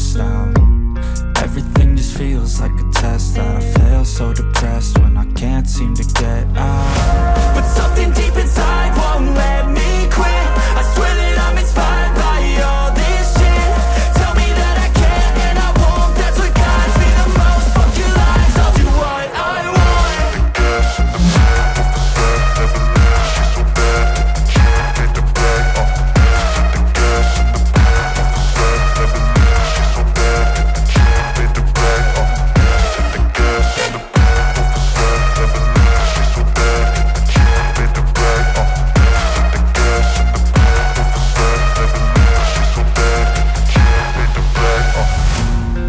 stressed out. Everything just feels like a test that I fail, so depressed when I can't seem to get out. But something deep inside won't let me quit. I swear that I'm inspired by all this shit. Tell me that I can and I won't, that's what guides me the most. Fuck your lies, I'll do what I want.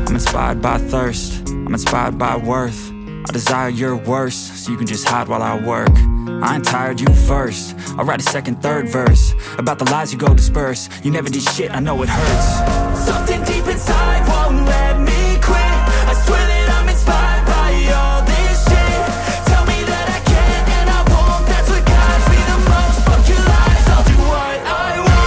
I'm inspired by thirst, I'm inspired by worth. I desire your worst, so you can just hide while I work. I ain't tired, you first. I'll write a second, third verse about the lies you go disperse. You never did shit, I know it hurts. Something deep inside won't let me quit. I swear that I'm inspired by all this shit. Tell me that I can and I won't, that's what guides me the most. Fuck your lies, I'll do what I want.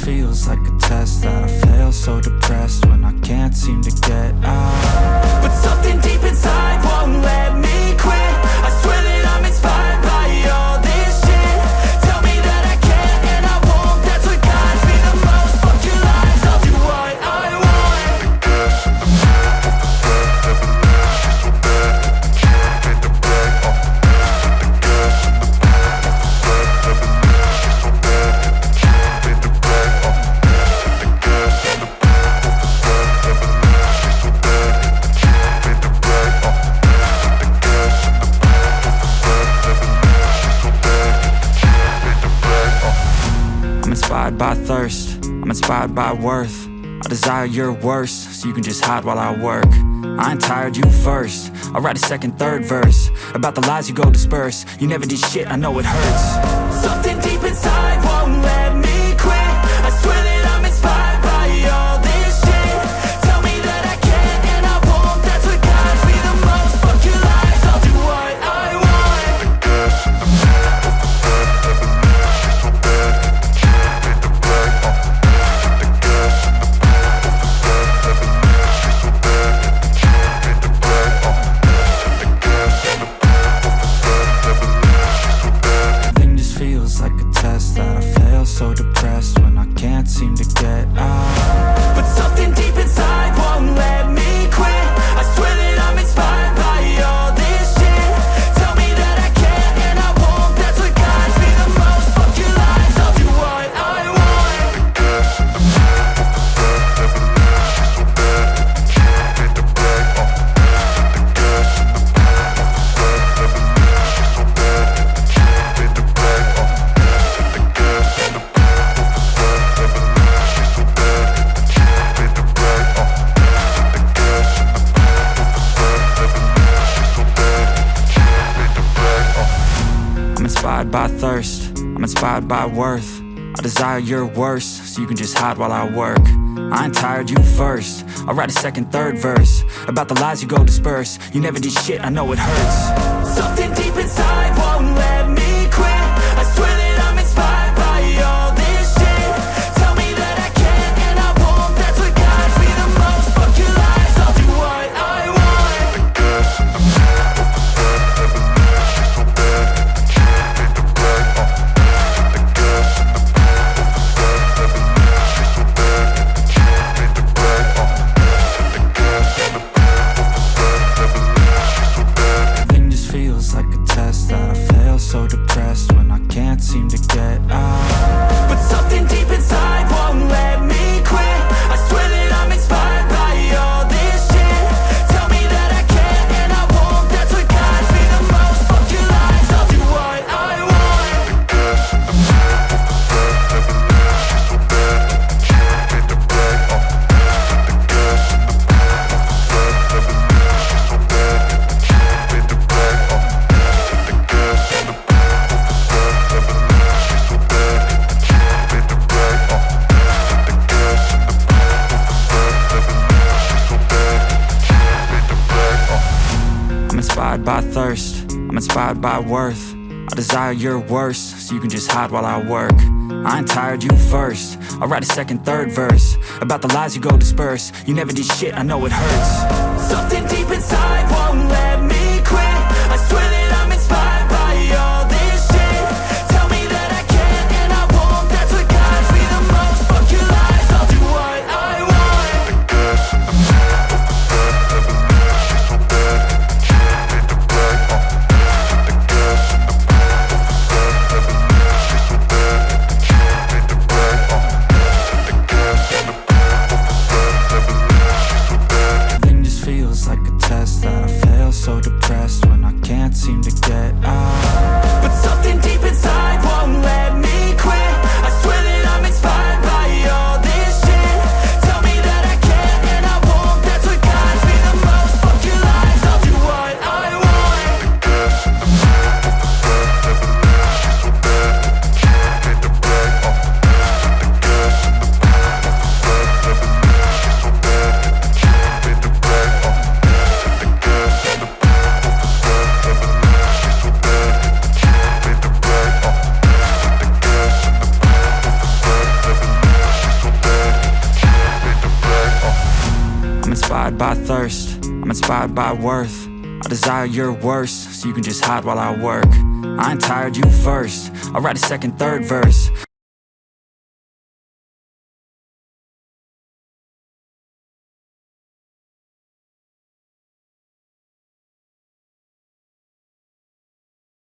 Feels like a test that I fail, so depressed when I can't seem to get out. But something deep inside won't let me quit. I swear that I'm inspired by all this shit. Tell me that I can and I won't, that's what guides me the most. Fuck your lies, I'll do what I want. I'm inspired by thirst, I'm inspired by worth. I desire your worst, so you can just hide while I work. I ain't tired, you first. I'll write a second, third verse about the lies you go disperse. You never did shit, I know it hurts. Something deep inside won't let me quit. I swear that I'm inspired by all this shit. Tell me that I can and I won't, that's what guides me the most. Fuck your lies, I'll do what I want. Everything just feels like a test that I fail, so depressed when I can't seem to get out. But something deep inside won't let me quit. I swear that I'm inspired by all this shit. Tell me that I can and I won't, that's what guides me the most. Fuck your lies, I'll do what I want. I'm inspired by thirst, I'm inspired by worth. I desire your worst, so you can just hide while I work. I ain't tired, you first. I'll write a second, third verse about the lies you go disperse. You never did shit, I know it hurts. Something deep inside won't let me quit. I swear that I'm inspired by all this shit. Tell me that I can and I won't, that's what guides me the most. Fuck your lies, I'll do what I want. Everything just feels like a test that I fail, so depressed inspired by thirst, I'm inspired by worth. I desire your worst, so you can just hide while I work. I ain't tired, you first. I'll write a second, third verse about the lies you go disperse. You never did shit, I know it hurts. Something deep inside won't let me quit. I swear that I'm inspired by all this shit. Tell me that I can and I won't. That's what guides me the most. Fuck your lies, I'll do what I want. The gas in the back of the bed, never leave. She's so bad, she made the black. The gas in the back of the bed, never leave. She's so bad, she made the black. The gas in the back of the bed, never leave. She's so bad. Everything just feels like a test that I fail, so depressed when I can't seem to get out. But something deep inside won't let me quit. I swear that I'm inspired by all this shit. Tell me that I can and I won't. That's what guides me the most. Fuck your lies, I'll do what I want. The gas in the back of the bed, never leave. She's so bad, she made the black. The gas in the back of the bed, never leave. She's so bad, she made the black. The gas in the back of the bed, never leave. She's so bad, she made the black. The gas in the back of the bed, never leave. She's so bad, she made the black. I'm inspired by thirst, I'm inspired by worth. I desire your worst, so you can just hide while I work. I ain't tired, you first. I'll write a second, third verse